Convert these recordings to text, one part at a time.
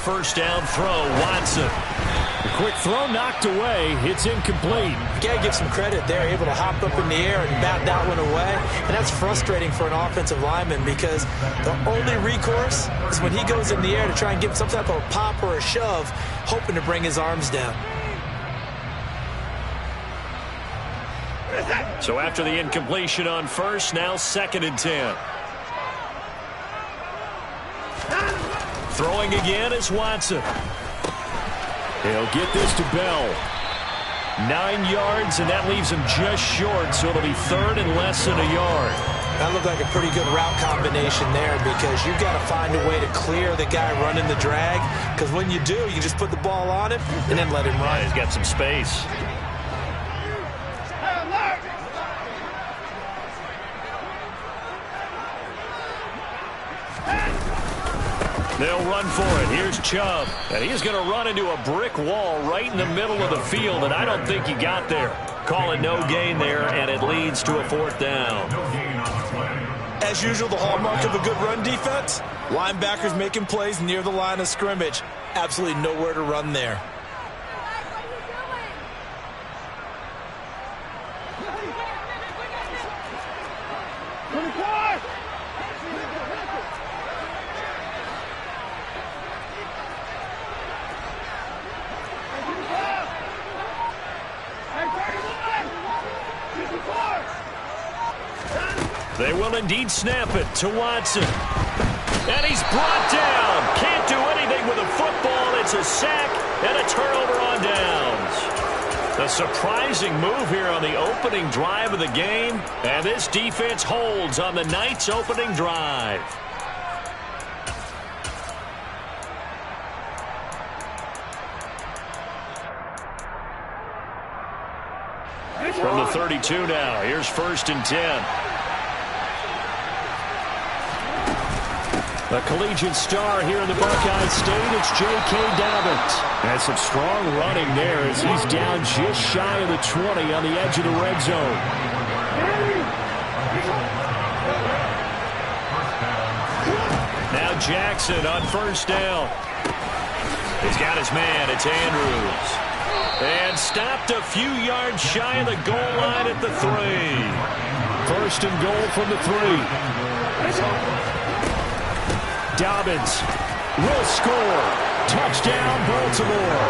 first down throw. Watson. The quick throw knocked away. It's incomplete. You got to give some credit. They're able to hop up in the air and bat that one away. And that's frustrating for an offensive lineman because the only recourse is when he goes in the air to try and give some type of a pop or a shove, hoping to bring his arms down. So after the incompletion on first, now 2nd and 10. Throwing again is Watson. He'll get this to Bell. 9 yards, and that leaves him just short, so it'll be 3rd and less than a yard. That looked like a pretty good route combination there because you've got to find a way to clear the guy running the drag, because when you do, you just put the ball on him and then let him run. Yeah, he's got some space. They'll run for it. Here's Chubb. And he's going to run into a brick wall right in the middle of the field, and I don't think he got there. Call it no gain there, and it leads to a 4th down. As usual, the hallmark of a good run defense, linebackers making plays near the line of scrimmage. Absolutely nowhere to run there. They will indeed snap it to Watson. And he's brought down. Can't do anything with a football. It's a sack and a turnover on downs. A surprising move here on the opening drive of the game. And this defense holds on the Knights' opening drive. From the 32 now, here's 1st and 10. A collegiate star here in the Buckeye State, it's J.K. Dobbins. And some strong running there as he's down just shy of the 20 on the edge of the red zone. Now Jackson on 1st down. He's got his man, it's Andrews. And stopped a few yards shy of the goal line at the 3. 1st and goal from the 3. Dobbins will score. Touchdown, Baltimore.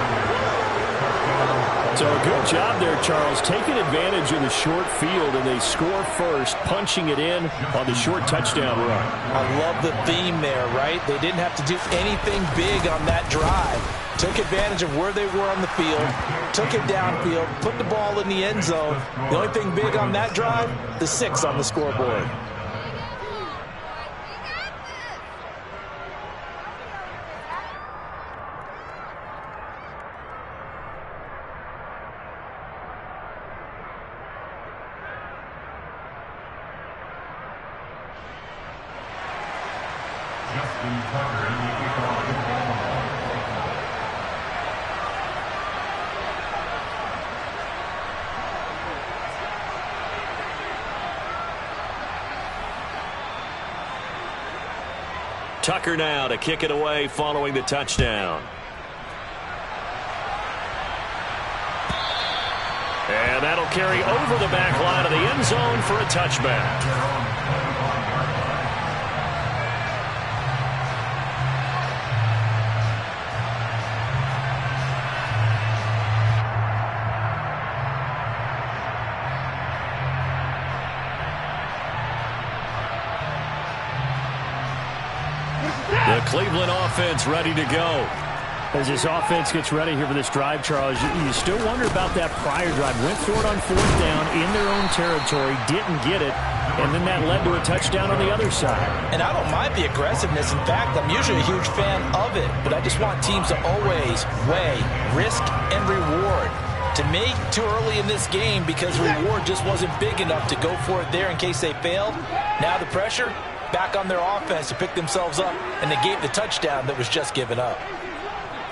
So a good job there, Charles, taking advantage of the short field, and they score first, punching it in on the short touchdown run. I love the theme there, right? They didn't have to do anything big on that drive. Took advantage of where they were on the field, took it downfield, put the ball in the end zone. The only thing big on that drive, the 6 on the scoreboard. Tucker now to kick it away following the touchdown. And that'll carry over the back line of the end zone for a touchback. The Cleveland offense ready to go. As this offense gets ready here for this drive, Charles, you still wonder about that prior drive. Went for it on 4th down in their own territory, didn't get it, and then that led to a touchdown on the other side. And I don't mind the aggressiveness. In fact, I'm usually a huge fan of it, but I just want teams to always weigh risk and reward. To me, too early in this game because reward just wasn't big enough to go for it there in case they failed. Now the pressure back on their offense to pick themselves up, and they gave the touchdown that was just given up.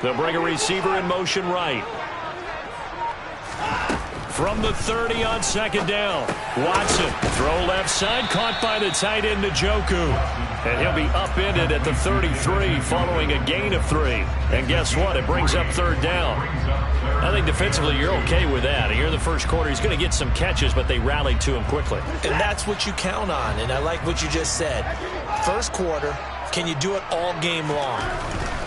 They'll bring a receiver in motion right. From the 30 on 2nd down. Watson, throw left side, caught by the tight end, Njoku. And he'll be upended at the 33 following a gain of 3. And guess what? It brings up third down. I think defensively you're okay with that. Here in the first quarter, he's going to get some catches, but they rallied to him quickly. And that's what you count on, and I like what you just said. First quarter, can you do it all game long?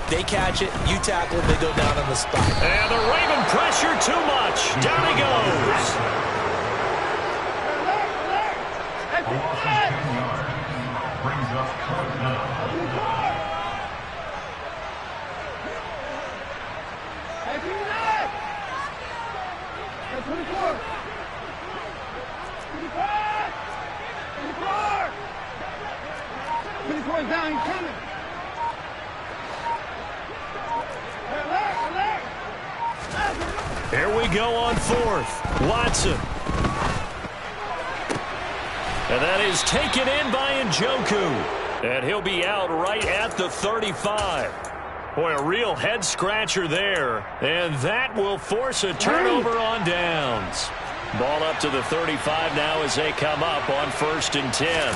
They catch it, you tackle it, they go down on the spot. And the Raven pressure too much. Down he goes. Brings up fourth down. Here we go on fourth. Watson. And that is taken in by Njoku. And he'll be out right at the 35. Boy, a real head-scratcher there. And that will force a turnover on downs. Ball up to the 35 now as they come up on 1st and 10.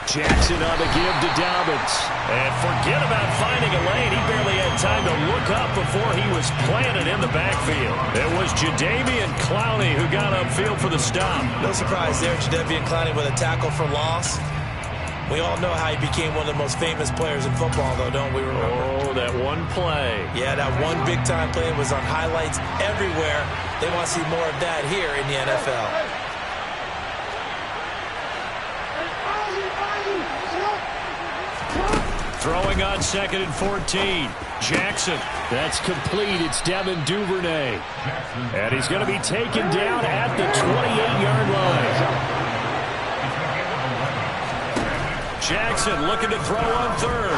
Jackson on the give to Dobbins. And forget about finding a lane. He barely had time to look up before he was planted in the backfield. It was Jadeveon Clowney who got upfield for the stop. No surprise there, Jadeveon Clowney with a tackle for loss. We all know how he became one of the most famous players in football, though, don't we remember? Oh, that one play. Yeah, that one big-time play was on highlights everywhere. They want to see more of that here in the NFL. Throwing on 2nd and 14. Jackson. That's complete. It's Devin Duvernay. And he's going to be taken down at the 28-yard line. Jackson looking to throw on 3rd.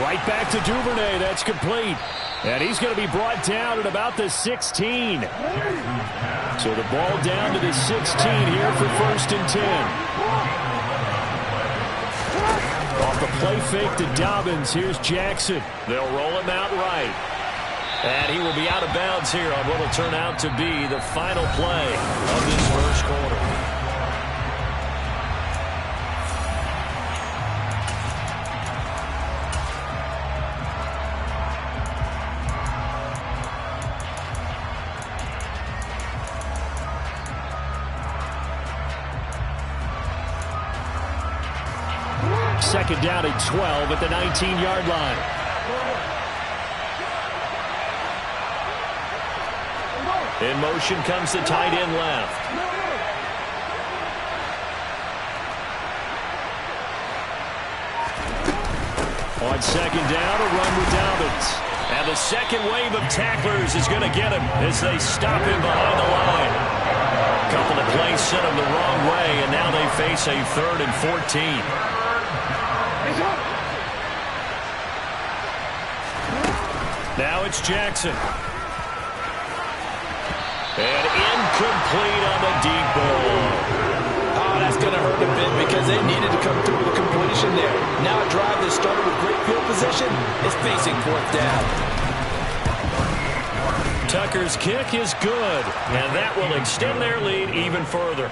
Right back to Duvernay. That's complete. And he's going to be brought down at about the 16. So the ball down to the 16 here for 1st and 10. Off the play fake to Dobbins. Here's Jackson. They'll roll him out right. And he will be out of bounds here on what will turn out to be the final play of this first quarter. Second down and 12 at the 19-yard line. In motion comes the tight end left. On second down, a run with Dobbins. And the second wave of tacklers is going to get him as they stop him behind the line. A couple of plays sent him the wrong way, and now they face a 3rd and 14. Now it's Jackson. And incomplete on the deep ball. Oh, that's going to hurt a bit because they needed to come through with a completion there. Now a drive that started with great field position is facing 4th down. Tucker's kick is good, and that will extend their lead even further.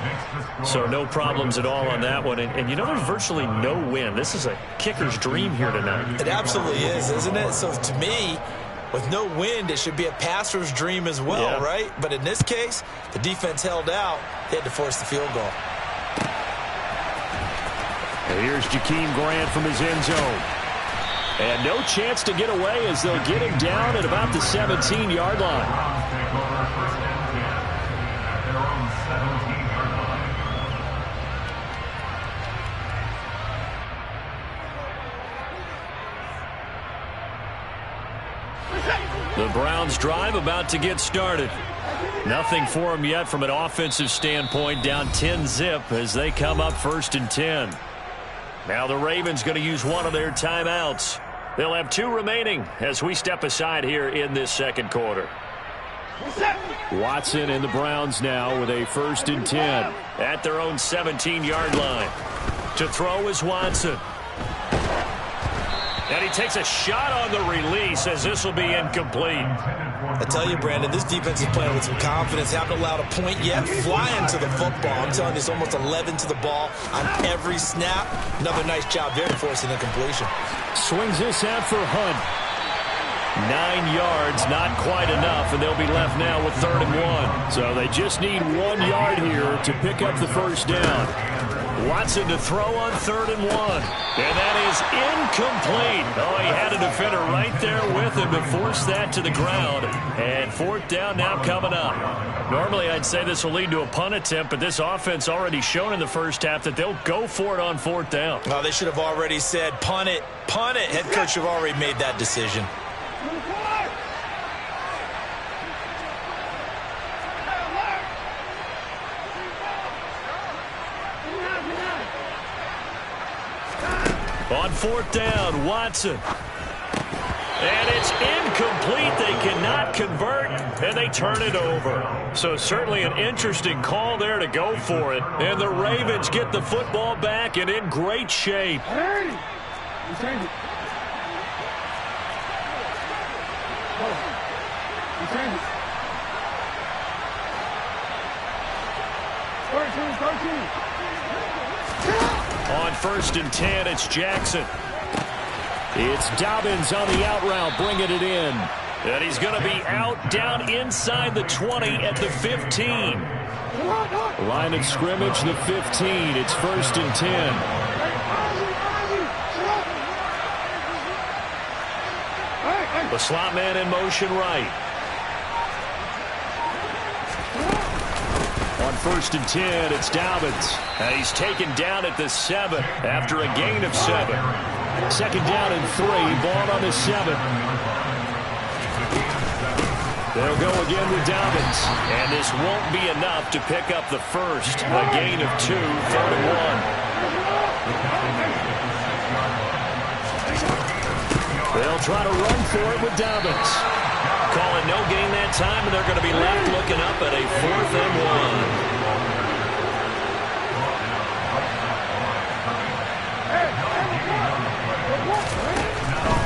So no problems at all on that one. And you know, there's virtually no wind. This is a kicker's dream here tonight. It absolutely is, isn't it? So to me, with no wind, it should be a passer's dream as well, right? But in this case, the defense held out. They had to force the field goal. And here's Jakeem Grant from his end zone. And no chance to get away as they'll get him down at about the 17-yard line. The Browns drive about to get started. Nothing for them yet from an offensive standpoint, down 10-zip as they come up 1st and 10. Now the Ravens going to use one of their timeouts. They'll have 2 remaining as we step aside here in this second quarter. Watson and the Browns now with a 1st and 10 at their own 17-yard line. To throw is Watson. And he takes a shot on the release as this will be incomplete. I tell you, Brandon, this defense is playing with some confidence. Haven't allowed a point yet. Flying to the football. I'm telling you, it's almost 11 to the ball on every snap. Another nice job there to force an incompletion. Swings this out for Hunt. 9 yards, not quite enough, and they'll be left now with 3rd and 1. So they just need 1 yard here to pick up the first down. Watson to throw on 3rd and 1. And that is incomplete. Oh, he had a defender right there with him to force that to the ground. And 4th down now coming up. Normally I'd say this will lead to a punt attempt, but this offense already shown in the first half that they'll go for it on 4th down. Oh, they should have already said punt it, punt it. Head coach should have already made that decision. On 4th down, Watson. And it's incomplete. They cannot convert, and they turn it over. So certainly an interesting call there to go for it. And the Ravens get the football back and in great shape. On 1st and 10, it's Jackson. It's Dobbins on the out route, bringing it in. And he's going to be out down inside the 20 at the 15. Line of scrimmage, the 15. It's 1st and 10. The slot man in motion right. On 1st and 10, it's Dobbins. And he's taken down at the 7 after a gain of 7. 2nd down and 3. Ball on the 7. They'll go again with Dobbins. And this won't be enough to pick up the first. A gain of 2, 3rd and 1. They'll try to run for it with Dobbins. Calling no gain that time, and they're going to be left looking up at a 4th and 1.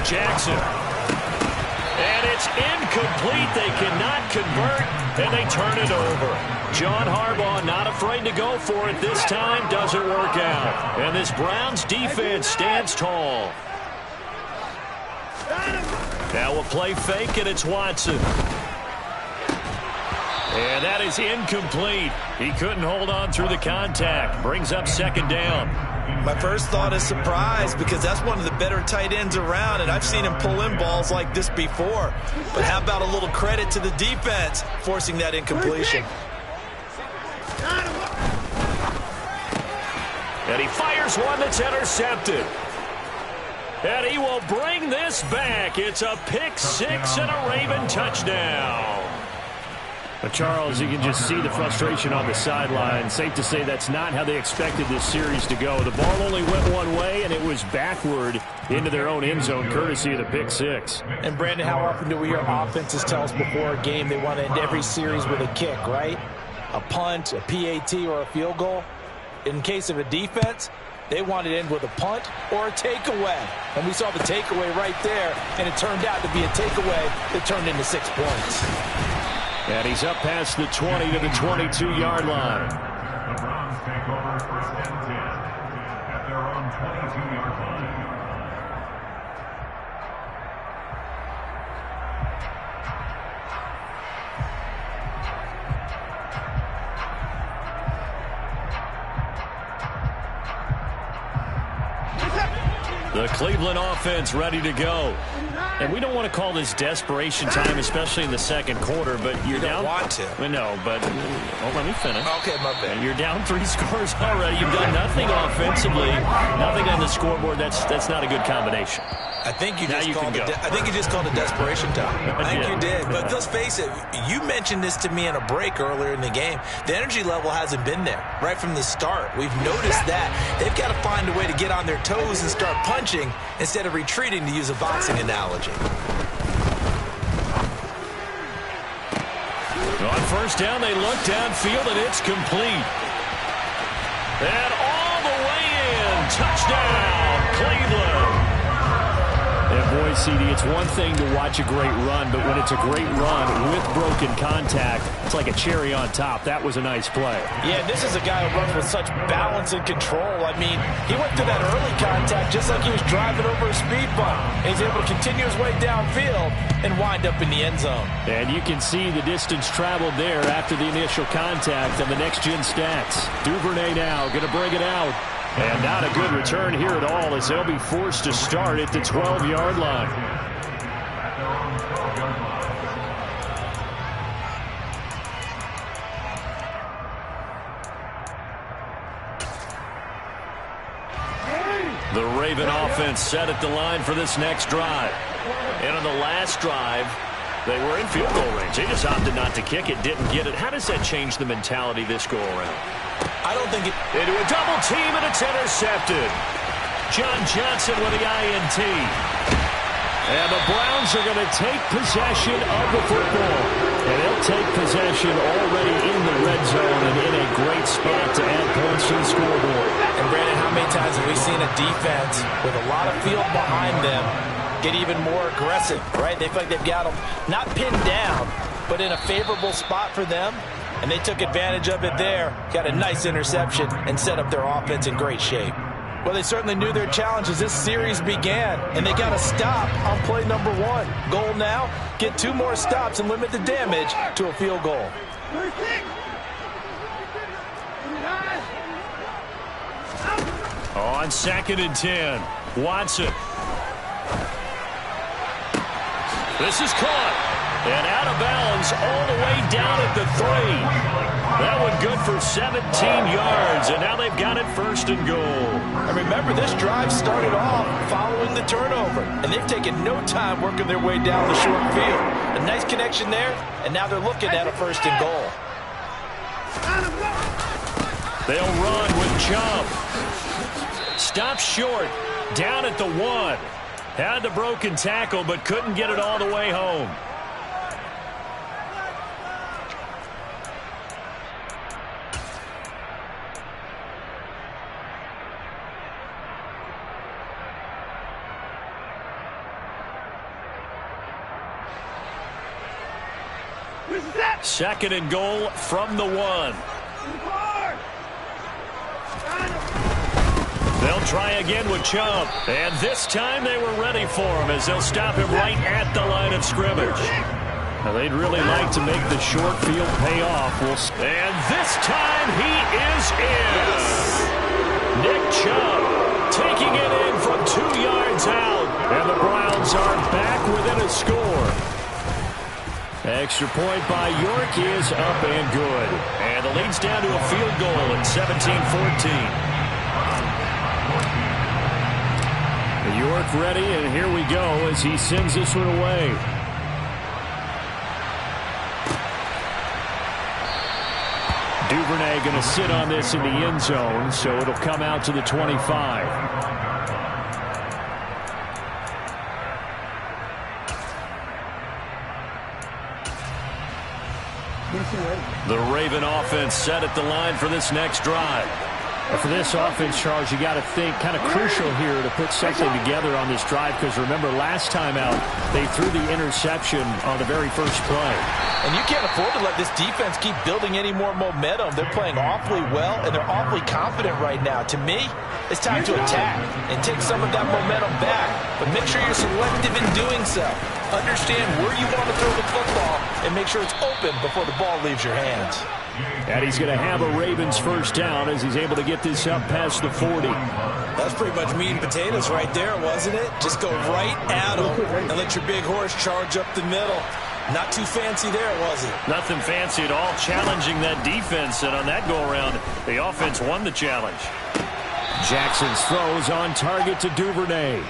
Jackson. And it's incomplete. They cannot convert, and they turn it over. John Harbaugh not afraid to go for it this time. Doesn't work out. And this Browns defense stands tall. Now we'll play fake, and it's Watson. And that is incomplete. He couldn't hold on through the contact. Brings up 2nd down. My first thought is surprise, because that's one of the better tight ends around, and I've seen him pull in balls like this before. But how about a little credit to the defense forcing that incompletion? And he fires one that's intercepted. And he will bring this back. It's a pick 6 and a Raven touchdown. But Charles, you can just see the frustration on the sideline. Safe to say that's not how they expected this series to go. The ball only went one way, and it was backward into their own end zone, courtesy of the pick 6. And, Brandon, how often do we hear offenses tell us before a game they want to end every series with a kick, right? A punt, a PAT, or a field goal. In case of a defense, they want to end with a punt or a takeaway. And we saw the takeaway right there, and it turned out to be a takeaway that turned into 6 points. And he's up past the 20 to the 22-yard line. The Browns take over 1st and 10 at their own 22-yard line. The Cleveland offense ready to go. And we don't want to call this desperation time, especially in the 2nd quarter, but you're down. You don't want to. No, but let me finish. Okay, my bad. You're down 3 scores already. You've done nothing offensively, nothing on the scoreboard. That's not a good combination. I think you Now just you called can it. go. I think you just called it desperation time. I think did. you did. But let's face it. You mentioned this to me in a break earlier in the game. The energy level hasn't been there right from the start. We've noticed that they've got to find a way to get on their toes and start punching instead of retreating, to use a boxing analogy. On 1st down, they look downfield, and it's complete. And all the way in. Touchdown, Cleveland. Boy, CD, it's one thing to watch a great run, but when it's a great run with broken contact, it's like a cherry on top. That was a nice play. Yeah, this is a guy who runs with such balance and control. I mean, he went through that early contact just like he was driving over a speed bump. And he's able to continue his way downfield and wind up in the end zone. And you can see the distance traveled there after the initial contact on the next-gen stats. Duvernay now going to bring it out. And not a good return here at all as they'll be forced to start at the 12-yard line. The Raven offense set at the line for this next drive. And on the last drive, they were in field goal range. They just opted not to kick it, didn't get it. How does that change the mentality this go-around? I don't think it... Into a double team, and it's intercepted. John Johnson with the INT. And the Browns are going to take possession of the football. And they'll take possession already in the red zone and in a great spot to add points to the scoreboard. And Brandon, how many times have we seen a defense with a lot of field behind them get even more aggressive, right? They feel like they've got them not pinned down, but in a favorable spot for them. And they took advantage of it there, got a nice interception, and set up their offense in great shape. Well, they certainly knew their challenge as this series began, and they got to stop on play number 1. Goal now, get 2 more stops and limit the damage to a field goal. On 2nd and 10, Watson. This is caught. And out of bounds all the way down at the 3. That one good for 17 yards, and now they've got it 1st and goal. And remember, this drive started off following the turnover, and they've taken no time working their way down the short field. A nice connection there, and now they're looking at a 1st and goal. They'll run with Chubb. Stop short, down at the 1. Had the broken tackle, but couldn't get it all the way home. Second and goal from the 1. They'll try again with Chubb. And this time they were ready for him as they'll stop him right at the line of scrimmage. Now they'd really like to make the short field pay off. And this time he is in. Nick Chubb taking it in from 2 yards out. And the Browns are back within a score. Extra point by York is up and good. And the lead's down to a field goal at 17-14. York ready, and here we go as he sends this one away. Duvernay going to sit on this in the end zone, so it'll come out to the 25. The Raven offense set at the line for this next drive. For this offense, Charles, you got to think kind of crucial here to put something together on this drive because remember last time out they threw the interception on the very first play. And you can't afford to let this defense keep building any more momentum. They're playing awfully well and they're awfully confident right now. To me, it's time to attack and take some of that momentum back, but make sure you're selective in doing so. Understand where you want to throw the football and make sure it's open before the ball leaves your hands. And he's going to have a Ravens first down as he's able to get this up past the 40. That's pretty much meat and potatoes right there, wasn't it? Just go right at him and let your big horse charge up the middle. Not too fancy there, was it? Nothing fancy at all, challenging that defense, and on that go-around, the offense won the challenge. Jackson's throws on target to Duvernay.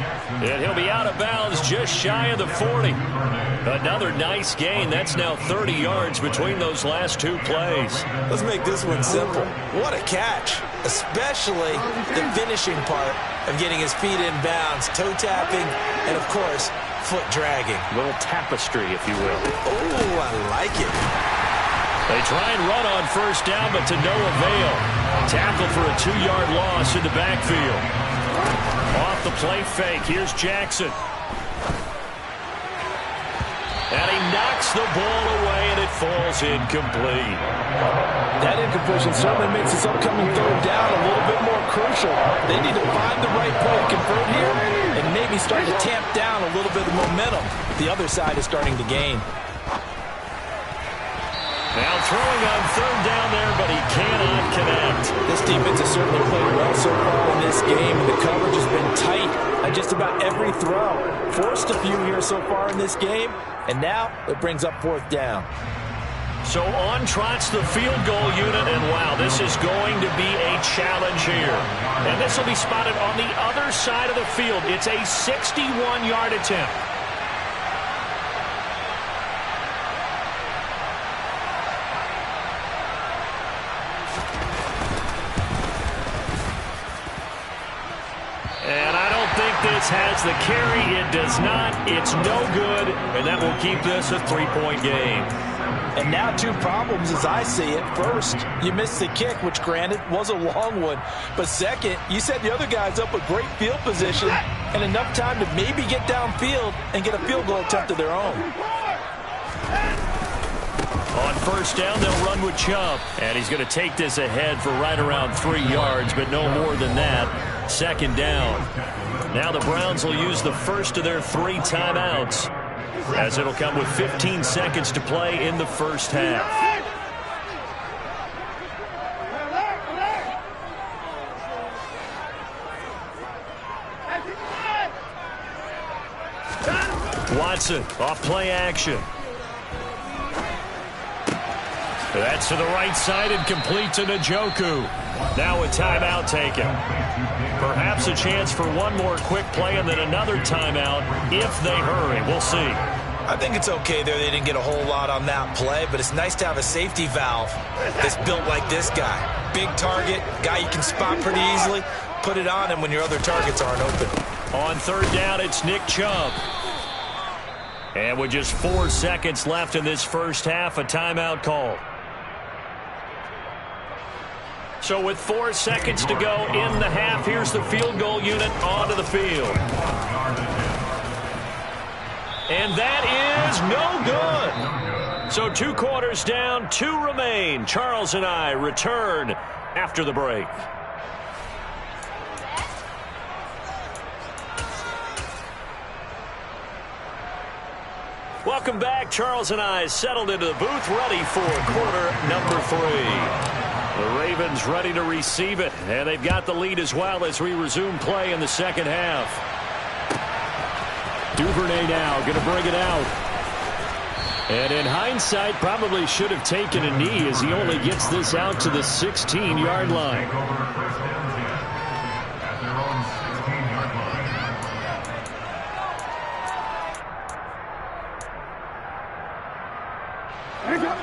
And he'll be out of bounds just shy of the 40. Another nice gain. That's now 30 yards between those last 2 plays. Let's make this one simple. What a catch, especially the finishing part of getting his feet in bounds, toe tapping, and of course, foot dragging. A little tapestry, if you will. Oh, I like it. They try and run on first down, but to no avail. Tackle for a 2-yard loss in the backfield. Off the play fake, here's Jackson. And he knocks the ball away, and it falls incomplete. That incompletion certainly makes this upcoming third down a little bit more crucial. They need to find the right play to convert here and maybe start to tamp down a little bit of momentum. The other side is starting to gain. Now throwing on third down there, but he cannot connect. This defense has certainly played well so far in this game. The coverage has been tight on just about every throw. Forced a few here so far in this game, and now it brings up fourth down. So on trots the field goal unit, and wow, this is going to be a challenge here. And this will be spotted on the other side of the field. It's a 61-yard attempt. And I don't think this has the carry. It does not. It's no good, and that will keep this a three-point game. And now two problems as I see it. First, you missed the kick, which granted was a long one. But second, you set the other guys up with great field position and enough time to maybe get downfield and get a field goal attempt of their own. On first down, they'll run with Chubb. And he's going to take this ahead for right around 3 yards, but no more than that. Second down. Now the Browns will use the first of their 3 timeouts, as it'll come with 15 seconds to play in the first half. Watson off play action. That's to the right side and complete to Njoku. Now a timeout taken. Perhaps a chance for one more quick play and then another timeout if they hurry. We'll see. I think it's okay there. They didn't get a whole lot on that play, but it's nice to have a safety valve that's built like this guy. Big target, guy you can spot pretty easily. Put it on him when your other targets aren't open. On third down, it's Nick Chubb. And with just 4 seconds left in this first half, a timeout call. So with 4 seconds to go in the half, here's the field goal unit onto the field. And that is no good. So 2 quarters down, 2 remain. Charles and I return after the break. Welcome back. Charles and I settled into the booth, ready for quarter number 3. The Ravens ready to receive it, and they've got the lead as well as we resume play in the second half. Duvernay now going to bring it out. And in hindsight, probably should have taken a knee as he only gets this out to the 16-yard line.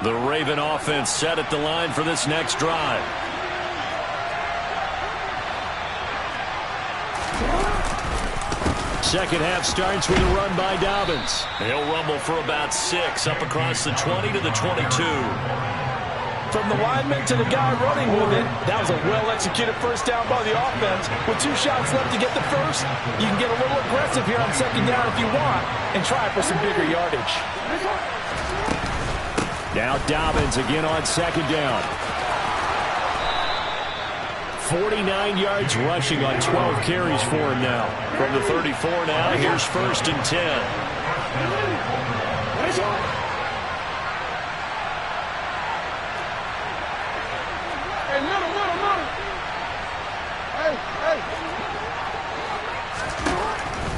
The Raven offense set at the line for this next drive. Second half starts with a run by Dobbins. He'll rumble for about 6 up across the 20 to the 22. From the lineman to the guy running with it, that was a well-executed first down by the offense. With 2 shots left to get the first, you can get a little aggressive here on second down if you want and try for some bigger yardage. Now Dobbins again on second down. 49 yards rushing on 12 carries for him now. From the 34 now, here's first and 10.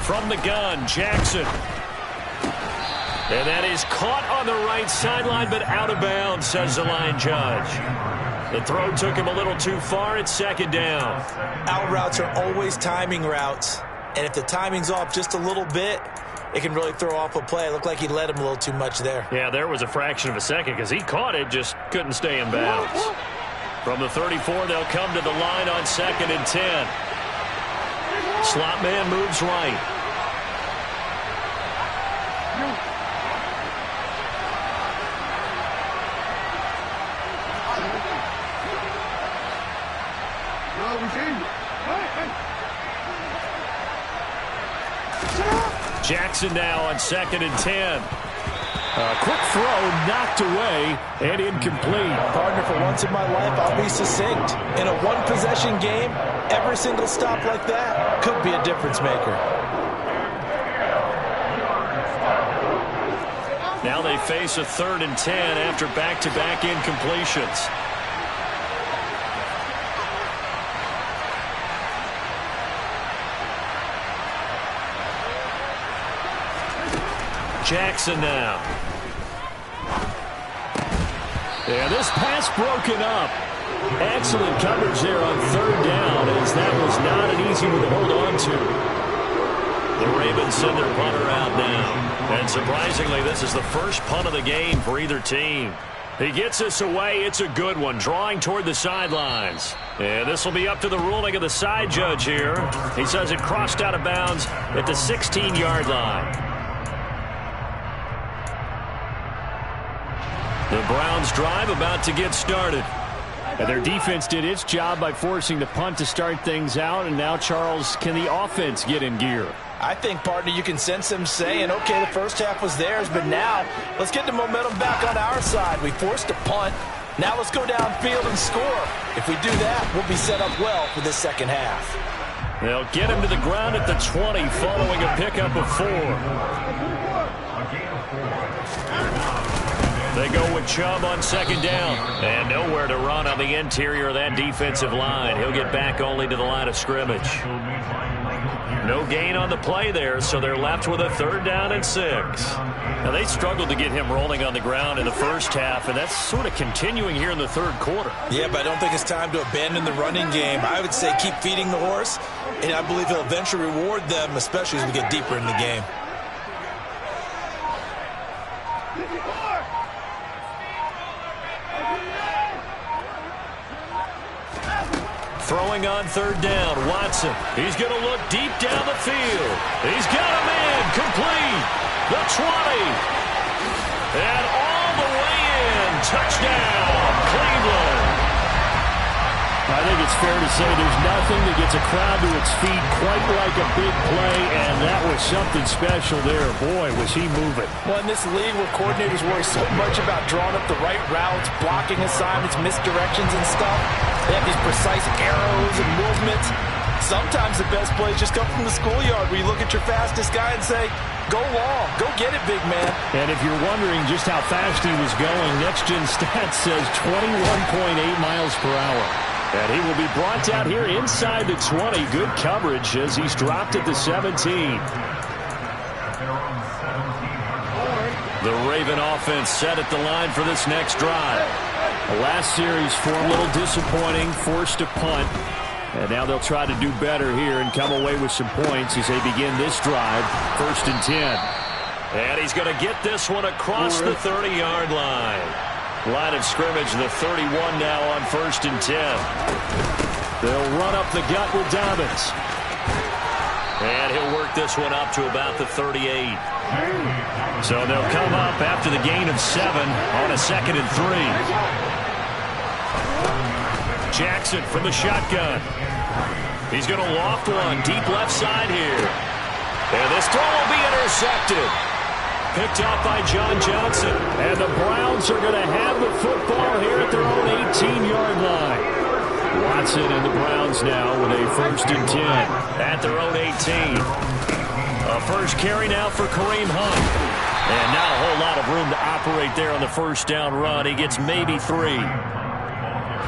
From the gun, Jackson. And that is caught on the right sideline, but out of bounds, says the line judge. The throw took him a little too far. It's second down. Out routes are always timing routes, and if the timing's off just a little bit, it can really throw off a play. It looked like he let him a little too much there. Yeah, there was a fraction of a second because he caught it, just couldn't stay in bounds. From the 34, they'll come to the line on second and 10. Slot man moves right. Jackson now on second and 10. A quick throw knocked away and incomplete. Partner, for once in my life, I'll be succinct. In a one-possession game, every single stop like that could be a difference maker. Now they face a 3rd and 10 after back-to-back incompletions. Jackson now. And this pass broken up. Excellent coverage there on 3rd down, as that was not an easy one to hold on to. The Ravens send their punter out now. And surprisingly, this is the first punt of the game for either team. He gets this away. It's a good one, drawing toward the sidelines. And this will be up to the ruling of the side judge here. He says it crossed out of bounds at the 16-yard line. The Browns drive about to get started. And their defense did its job by forcing the punt to start things out. And now, Charles, can the offense get in gear? I think, partner, you can sense them saying, okay, the first half was theirs, but now let's get the momentum back on our side. We forced a punt. Now let's go downfield and score. If we do that, we'll be set up well for this second half. They'll get him to the ground at the 20 following a pickup of 4. They go with Chubb on 2nd down. And nowhere to run on the interior of that defensive line. He'll get back only to the line of scrimmage. No gain on the play there, so they're left with a 3rd down and 6. Now, they struggled to get him rolling on the ground in the first half, and that's sort of continuing here in the 3rd quarter. Yeah, but I don't think it's time to abandon the running game. I would say keep feeding the horse, and I believe he'll eventually reward them, especially as we get deeper in the game. Throwing on 3rd down, Watson. He's going to look deep down the field. He's got a man, complete. The 20. And all the way in. Touchdown, Cleveland. I think it's fair to say there's nothing that gets a crowd to its feet quite like a big play, and that was something special there. Boy, was he moving. Well, in this league where coordinators worry so much about drawing up the right routes, blocking assignments, misdirections and stuff, they have these precise arrows and movements. Sometimes the best plays just come from the schoolyard where you look at your fastest guy and say, go long, go get it, big man. And if you're wondering just how fast he was going, Next Gen Stats says 21.8 miles per hour. And he will be brought down here inside the 20. Good coverage as he's dropped at the 17. The Raven offense set at the line for this next drive. The last series for a little disappointing, forced a punt. And now they'll try to do better here and come away with some points as they begin this drive. 1st and 10. And he's going to get this one across the 30-yard line. Line of scrimmage, the 31 now on 1st and 10. They'll run up the gut with Dobbins. And he'll work this one up to about the 38. So they'll come up after the gain of 7 on a 2nd and 3. Jackson from the shotgun. He's going to loft one deep left side here. And this throw will be intercepted. Picked up by John Johnson. And the Browns are going to have the football here at their own 18-yard line. Watson and the Browns now with a 1st and 10 at their own 18. A first carry now for Kareem Hunt. And not a whole lot of room to operate there on the 1st down run. He gets maybe 3.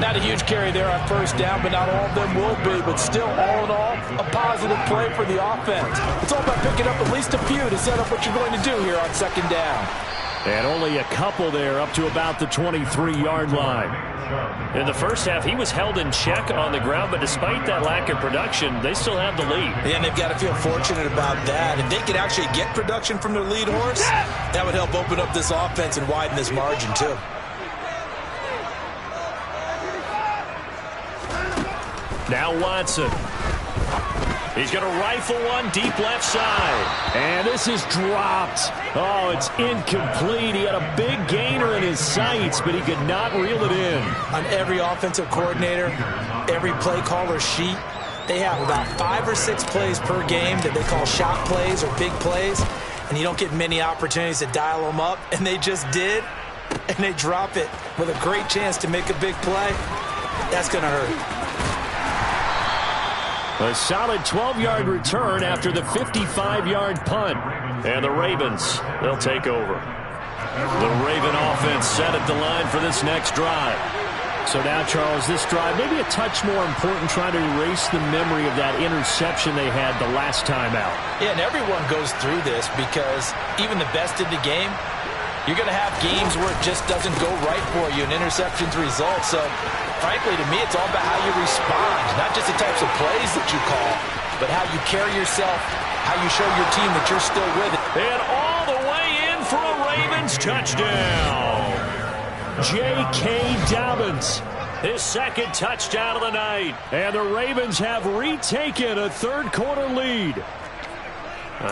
Not a huge carry there on 1st down, but not all of them will be. But still, all in all, a positive play for the offense. It's all about picking up at least a few to set up what you're going to do here on 2nd down. And only a couple there up to about the 23-yard line. In the first half, he was held in check on the ground, but despite that lack of production, they still have the lead. And they've got to feel fortunate about that. If they could actually get production from their lead horse, that would help open up this offense and widen this margin, too. Now Watson. He's going to rifle one deep left side. And this is dropped. Oh, it's incomplete. He had a big gainer in his sights, but he could not reel it in. On every offensive coordinator, every play caller sheet, they have about 5 or 6 plays per game that they call shot plays or big plays. and you don't get many opportunities to dial them up, and they just did, and they drop it with a great chance to make a big play. That's going to hurt. A solid 12-yard return after the 55-yard punt. And the Ravens, they'll take over. The Raven offense set at the line for this next drive. So now, Charles, this drive maybe a touch more important, trying to erase the memory of that interception they had the last time out. Yeah, and everyone goes through this because even the best in the game, you're going to have games where it just doesn't go right for you, and interceptions result. So, frankly, to me, it's all about how you respond, not just the types of plays that you call, but how you carry yourself, how you show your team that you're still with it. And all the way in for a Ravens touchdown. J.K. Dobbins, his second touchdown of the night. And the Ravens have retaken a third-quarter lead.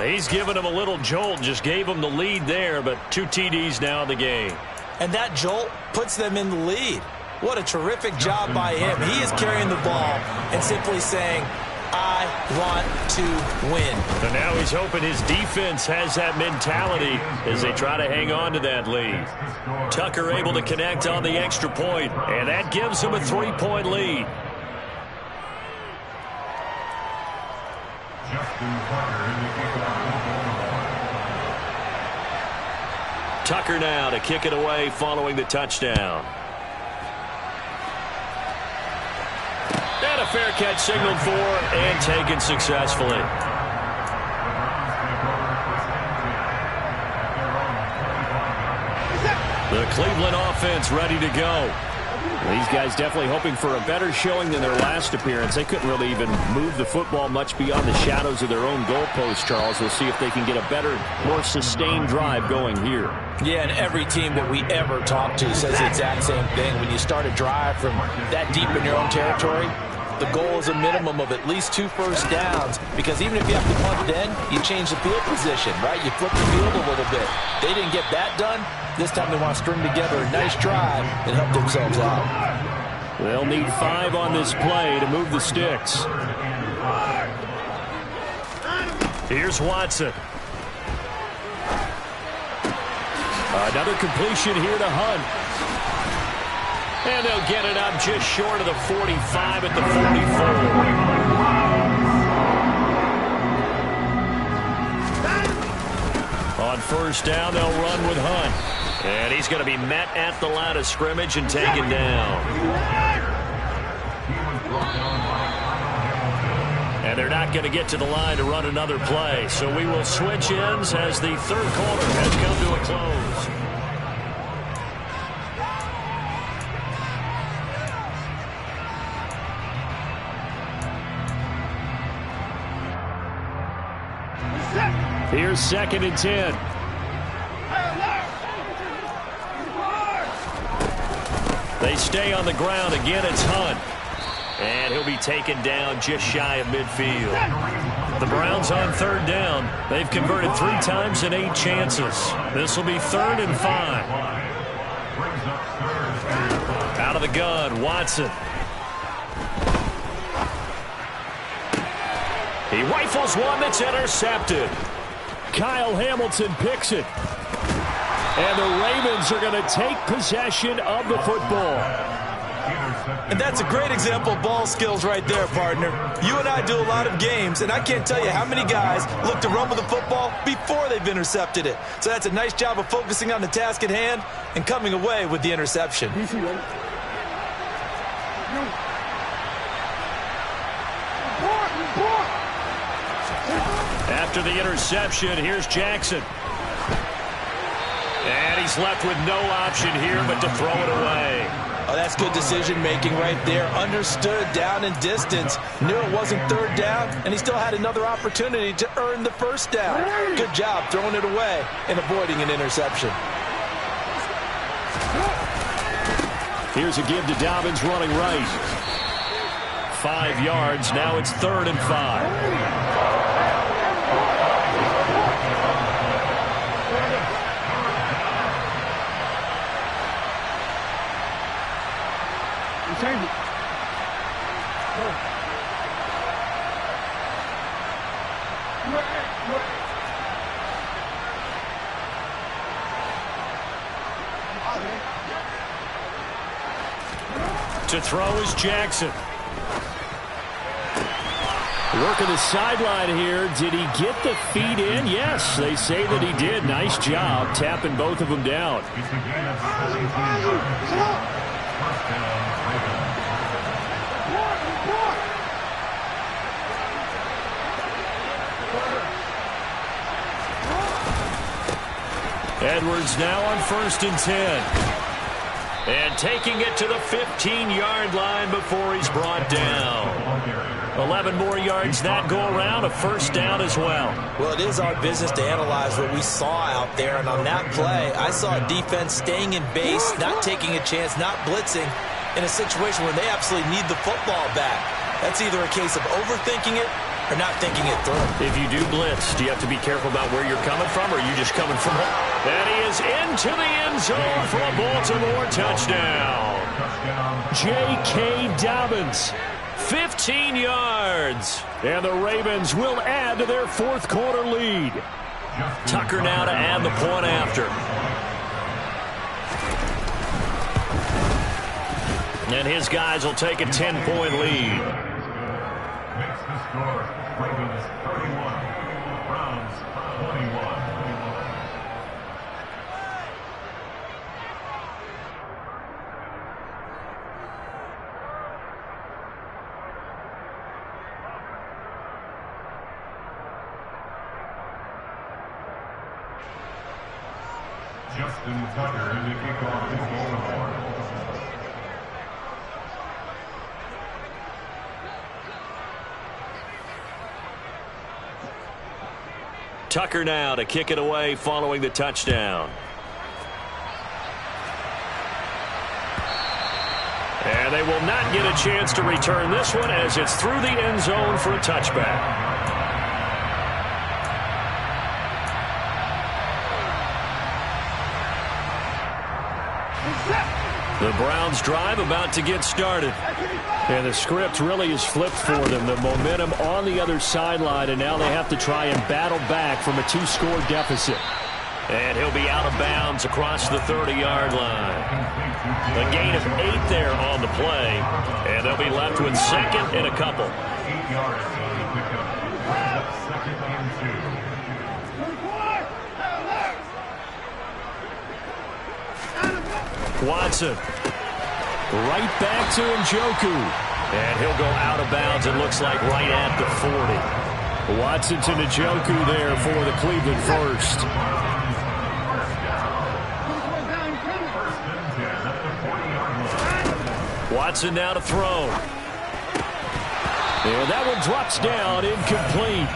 He's given him a little jolt, just gave him the lead there, but 2 TDs now in the game. And that jolt puts them in the lead. What a terrific job by him. He is carrying the ball and simply saying, I want to win. And now he's hoping his defense has that mentality as they try to hang on to that lead. Tucker able to connect on the extra point, and that gives him a 3-point lead. Tucker now to kick it away following the touchdown. And a fair catch signaled for and taken successfully. The Cleveland offense ready to go. These guys definitely hoping for a better showing than their last appearance. They couldn't really even move the football much beyond the shadows of their own goalpost, Charles. We'll see if they can get a better, more sustained drive going here. Yeah, and every team that we ever talk to says the exact same thing. When you start a drive from that deep in your own territory, the goal is a minimum of at least 2 first downs, because even if you have to punt then, you change the field position, right? You flip the field a little bit. They didn't get that done. This time they want to string together a nice drive and help themselves out. They'll need 5 on this play to move the sticks. Here's Watson. Another completion here to Hunt. And they'll get it up just short of the 45 at the 44. On first down, they'll run with Hunt. And he's going to be met at the line of scrimmage and taken down. And they're not going to get to the line to run another play. So we will switch ends as the third quarter has come to a close. Here's 2nd and 10. They stay on the ground. Again, it's Hunt. And he'll be taken down just shy of midfield. The Browns on third down. They've converted 3 times in 8 chances. This will be 3rd and 5. Out of the gun, Watson. He rifles one that's intercepted. Kyle Hamilton picks it. And the Ravens are going to take possession of the football. And that's a great example of ball skills right there, partner. You and I do a lot of games, and I can't tell you how many guys look to run with the football before they've intercepted it. So that's a nice job of focusing on the task at hand and coming away with the interception. After the interception, here's Jackson. And he's left with no option here but to throw it away. Oh, that's good decision-making right there. Understood down and distance. Knew it wasn't third down, and he still had another opportunity to earn the first down. Good job throwing it away and avoiding an interception. Here's a give to Dobbins running right. 5 yards. Now it's 3rd and 5. Change it. To throw is Jackson. Working the sideline here. Did he get the feet in? Yes, they say that he did. Nice job tapping both of them down. It's a gain of 17 yards. First down, Ravens. Edwards now on 1st and 10. And taking it to the 15-yard line before he's brought down. 11 more yards that go around, a first down as well. Well, it is our business to analyze what we saw out there. And on that play, I saw a defense staying in base, not taking a chance, not blitzing in a situation where they absolutely need the football back. That's either a case of overthinking it or not thinking it through. If you do blitz, do you have to be careful about where you're coming from, or are you just coming from home? And he is into the end zone for a Baltimore touchdown. J.K. Dobbins, 15 yards. And the Ravens will add to their fourth quarter lead. Tucker now to add the point after. And his guys will take a 10-point lead. Makes the score Ravens 31, Browns 21. Justin Tucker in the kickoff is Baltimore. Tucker now to kick it away following the touchdown. And they will not get a chance to return this one as it's through the end zone for a touchback. The Browns drive about to get started. And the script really is flipped for them. The momentum on the other sideline, and now they have to try and battle back from a 2-score deficit. And he'll be out of bounds across the 30-yard line. A gain of 8 there on the play, and they'll be left with second and a couple. 8 yards on the pickup. Second and 2. Watson. Right back to Njoku. And he'll go out of bounds, it looks like, right at the 40. Watson to Njoku there for the Cleveland first. Watson now to throw. And that one drops down, incomplete.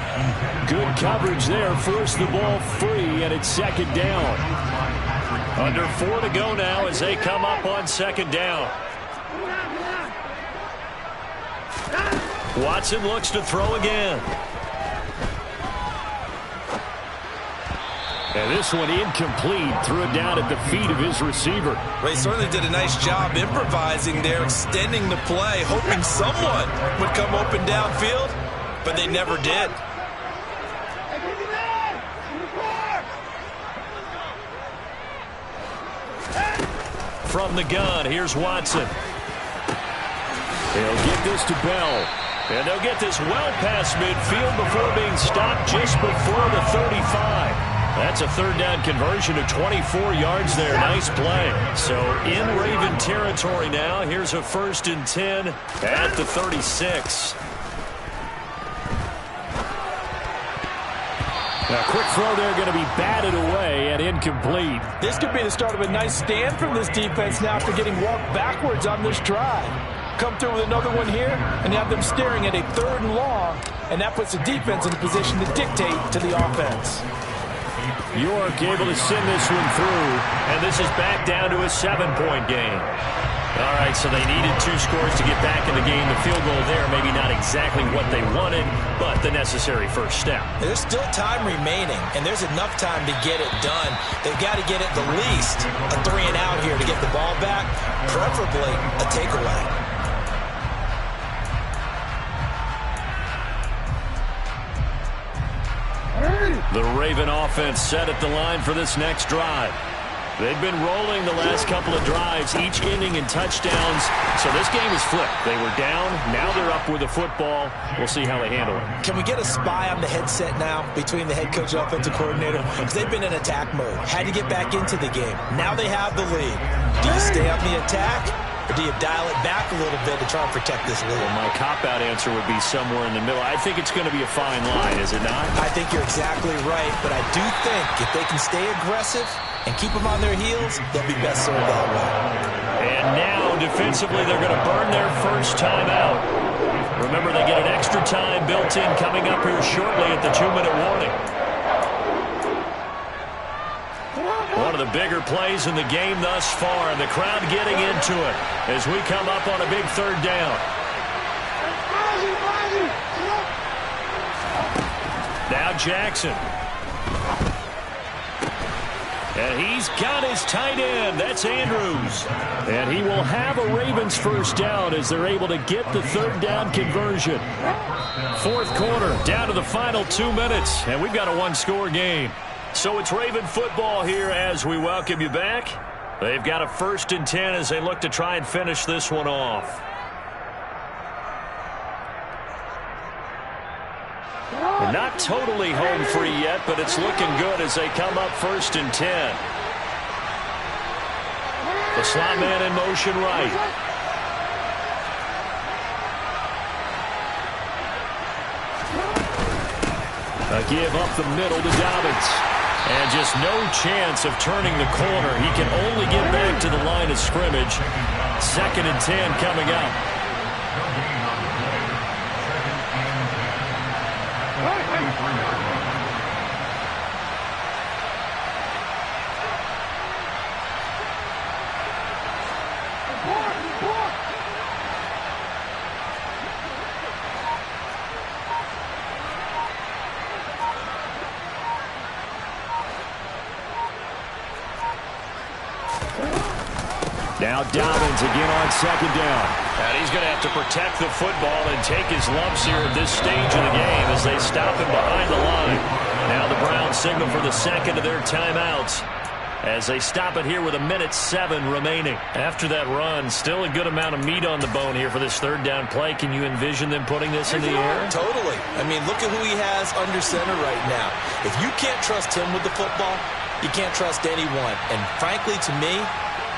Good coverage there, forced the ball free, and it's second down. Under 4 to go now as they come up on second down. Watson looks to throw again. And this one incomplete. Threw it down at the feet of his receiver. Well, he certainly did a nice job improvising there, extending the play, hoping someone would come open downfield, but they never did. From the gun, here's Watson. They'll get this to Bell. And they'll get this well past midfield before being stopped just before the 35. That's a third down conversion of 24 yards there. Nice play. So in Raven territory now. Here's a 1st and 10 at the 36. A quick throw there, going to be batted away and incomplete. This could be the start of a nice stand from this defense now after getting walked backwards on this drive. Come through with another one here, and you have them staring at a 3rd and long, and that puts the defense in a position to dictate to the offense. York able to send this one through, and this is back down to a 7-point game. All right, so they needed 2 scores to get back in the game. The field goal there, maybe not exactly what they wanted, but the necessary first step. There's still time remaining, and there's enough time to get it done. They've got to get at the least a 3 and out here to get the ball back, preferably a takeaway. The Raven offense set at the line for this next drive. They've been rolling the last couple of drives, each inning in touchdowns. So this game is flipped. They were down. Now they're up with the football. We'll see how they handle it. Can we get a spy on the headset now between the head coach and offensive coordinator? Because they've been in attack mode. Had to get back into the game. Now they have the lead. Do you stay on the attack, or do you dial it back a little bit to try and protect this lead? Well, my cop-out answer would be somewhere in the middle. I think it's going to be a fine line, is it not? I think you're exactly right, but I do think if they can stay aggressive and keep them on their heels, they'll be best served that way. And now, defensively, they're going to burn their first time out. Remember, they get an extra time built in coming up here shortly at the 2-minute warning. One of the bigger plays in the game thus far, and the crowd getting into it as we come up on a big third down. Now Jackson. And he's got his tight end. That's Andrews. And he will have a Ravens first down as they're able to get the third down conversion. Fourth quarter, down to the final 2 minutes, and we've got a one-score game. So it's Raven football here as we welcome you back. They've got a 1st and 10 as they look to try and finish this one off. They're not totally home free yet, but it's looking good as they come up 1st and 10. The slot man in motion right. A give up the middle to Dobbins. And just no chance of turning the corner. He can only get back to the line of scrimmage. 2nd and 10 coming up. Now Dobbins again on 2nd down. And he's going to have to protect the football and take his lumps here at this stage of the game as they stop him behind the line. Now the Browns signal for the 2nd of their timeouts as they stop it here with 1:07 remaining. After that run, still a good amount of meat on the bone here for this 3rd down play. Can you envision them putting this in the air? Totally. I mean, look at who he has under center right now. If you can't trust him with the football, you can't trust anyone. And frankly, to me,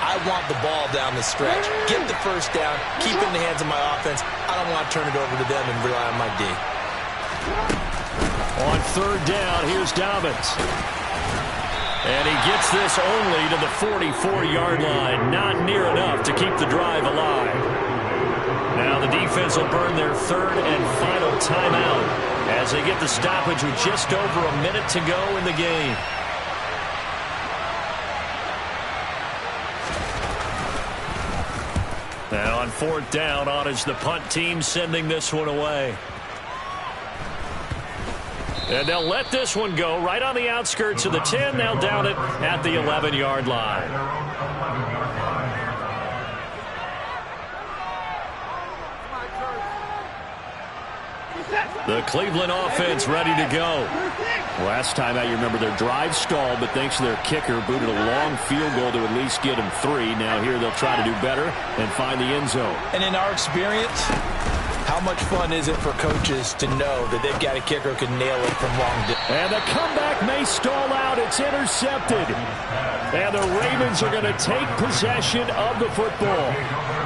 I want the ball down the stretch. Get the first down. Keep it in the hands of my offense. I don't want to turn it over to them and rely on my D. On 3rd down, here's Dobbins. And he gets this only to the 44-yard line. Not near enough to keep the drive alive. Now the defense will burn their 3rd and final timeout as they get the stoppage with just over a minute to go in the game. Now on 4th down, on is the punt team sending this one away. And they'll let this one go right on the outskirts of the 10. They'll down it at the 11-yard line. The Cleveland offense ready to go. Last time out, you remember their drive stalled, but thanks to their kicker, booted a long field goal to at least get them 3. Now here they'll try to do better and find the end zone. And in our experience, how much fun is it for coaches to know that they've got a kicker who can nail it from long distance? And the comeback may stall out. It's intercepted. And the Ravens are going to take possession of the football.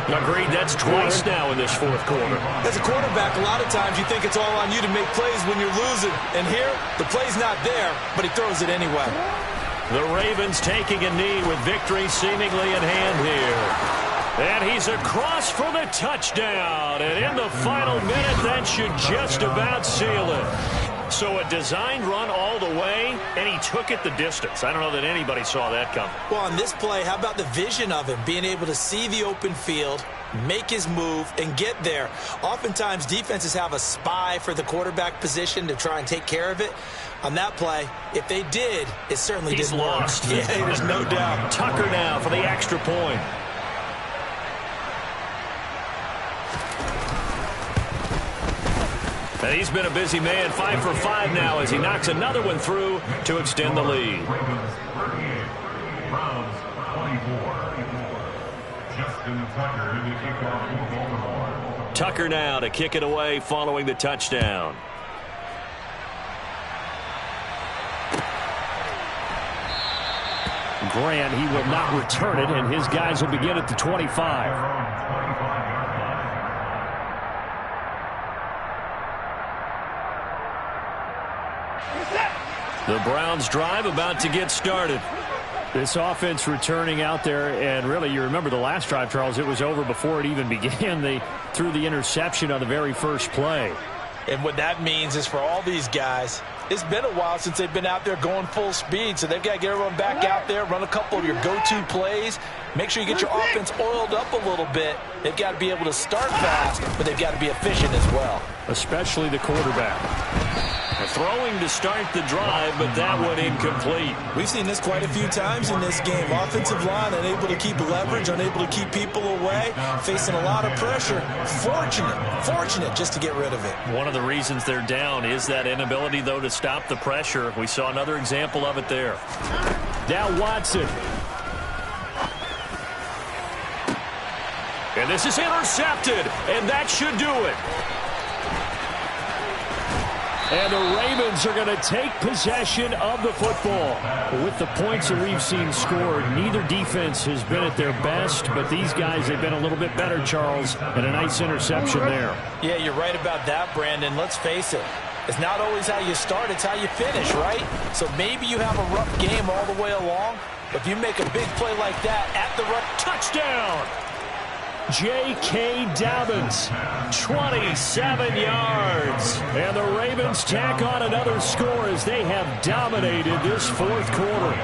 Agreed, that's twice now in this 4th quarter. As a quarterback, a lot of times you think it's all on you to make plays when you're losing. And here, the play's not there, but he throws it anyway. The Ravens taking a knee with victory seemingly in hand here. And he's across for the touchdown. And in the final minute, that should just about seal it. So a designed run all the way, and he took it the distance. I don't know that anybody saw that coming. Well, on this play, how about the vision of him, being able to see the open field, make his move, and get there. Oftentimes, defenses have a spy for the quarterback position to try and take care of it. On that play, if they did, it certainly didn't work. Lost. Yeah, there's no doubt. Tucker now for the extra point. And he's been a busy man, 5 for 5 now as he knocks another one through to extend the lead. Ravens 38, Browns Justin Tucker to kick off for Baltimore. Tucker now to kick it away following the touchdown. Grant, he will not return it, and his guys will begin at the 25. The Browns drive about to get started. This offense returning out there, and really, you remember the last drive, Charles, it was over before it even began. They threw the interception on the very first play. And what that means is for all these guys, it's been a while since they've been out there going full speed, so they've got to get everyone back out there, run a couple of your go-to plays, make sure you get your offense oiled up a little bit. They've got to be able to start fast, but they've got to be efficient as well. Especially the quarterback. Throwing to start the drive, but that one incomplete. We've seen this quite a few times in this game. Offensive line unable to keep leverage, unable to keep people away, facing a lot of pressure. Fortunate just to get rid of it. One of the reasons they're down is that inability, though, to stop the pressure. We saw another example of it there. Now Watson. And this is intercepted, and that should do it. And the Ravens are going to take possession of the football. With the points that we've seen scored, neither defense has been at their best, but these guys have been a little bit better, Charles, and a nice interception there. Yeah, you're right about that, Brandon. Let's face it. It's not always how you start, it's how you finish, right? So maybe you have a rough game all the way along, but if you make a big play like that at the touchdown! J.K. Dobbins, 27 yards. And the Ravens tack on another score as they have dominated this fourth quarter.